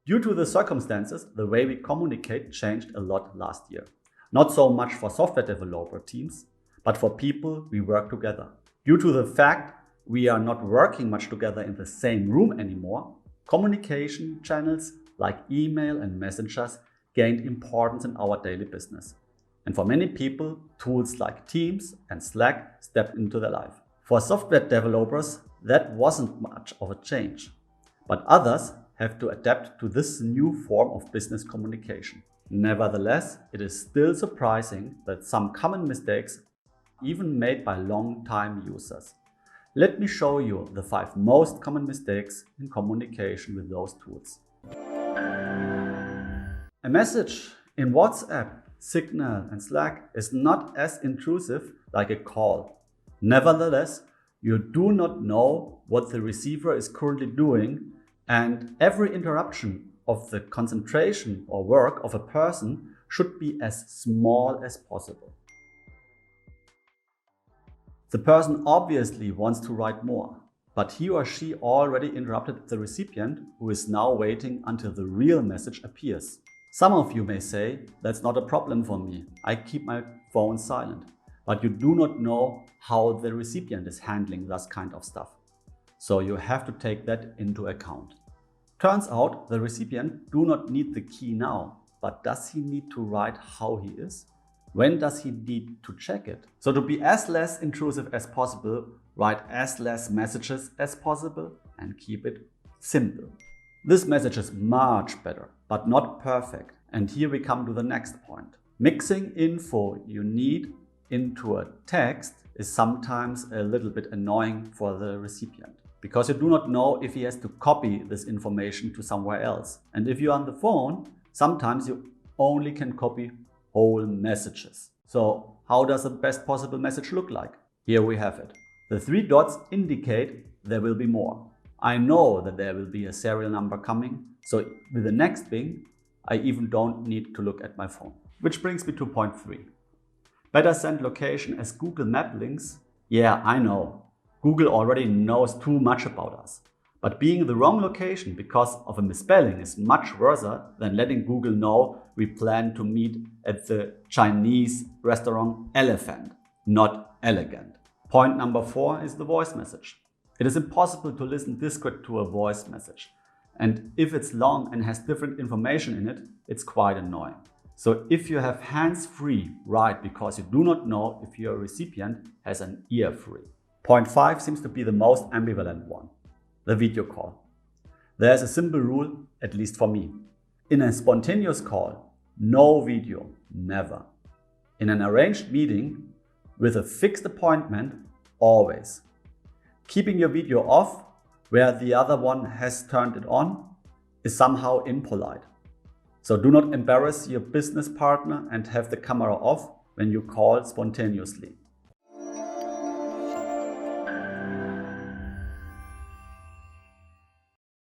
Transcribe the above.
Due to the circumstances, the way we communicate changed a lot last year. Not so much for software developer teams, but for people we work together. Due to the fact we are not working much together in the same room anymore, communication channels like email and messengers gained importance in our daily business. And for many people, tools like Teams and Slack stepped into their life. For software developers, that wasn't much of a change, but others have to adapt to this new form of business communication. Nevertheless, it is still surprising that some common mistakes are even made by long-time users. Let me show you the 5 most common mistakes in communication with those tools. A message in WhatsApp, Signal and Slack is not as intrusive like a call. Nevertheless, you do not know what the receiver is currently doing, and every interruption of the concentration or work of a person should be as small as possible. The person obviously wants to write more, but he or she already interrupted the recipient, who is now waiting until the real message appears. Some of you may say, that's not a problem for me, I keep my phone silent. But you do not know how the recipient is handling this kind of stuff. So you have to take that into account. Turns out the recipient do not need the key now, but does he need to write how he is? When does he need to check it? So to be as less intrusive as possible, write as less messages as possible and keep it simple. This message is much better, but not perfect. And here we come to the next point. Mixing info you need into a text is sometimes a little bit annoying for the recipient, because you do not know if he has to copy this information to somewhere else. And if you're on the phone, sometimes you only can copy whole messages. So how does the best possible message look like? Here we have it. The 3 dots indicate there will be more. I know that there will be a serial number coming, so with the next ping, I even don't need to look at my phone. Which brings me to point 3. Better send location as Google Map links. Yeah, I know. Google already knows too much about us. But being in the wrong location because of a misspelling is much worse than letting Google know we plan to meet at the Chinese restaurant Elephant, not Elegant. Point number 4 is the voice message. It is impossible to listen discrete to a voice message. And if it's long and has different information in it, it's quite annoying. So if you have hands-free, write, because you do not know if your recipient has an ear-free. Point 5 seems to be the most ambivalent one. The video call. There's a simple rule, at least for me. In a spontaneous call, no video, never. In an arranged meeting, with a fixed appointment, always. Keeping your video off, where the other one has turned it on, is somehow impolite. So do not embarrass your business partner and have the camera off when you call spontaneously.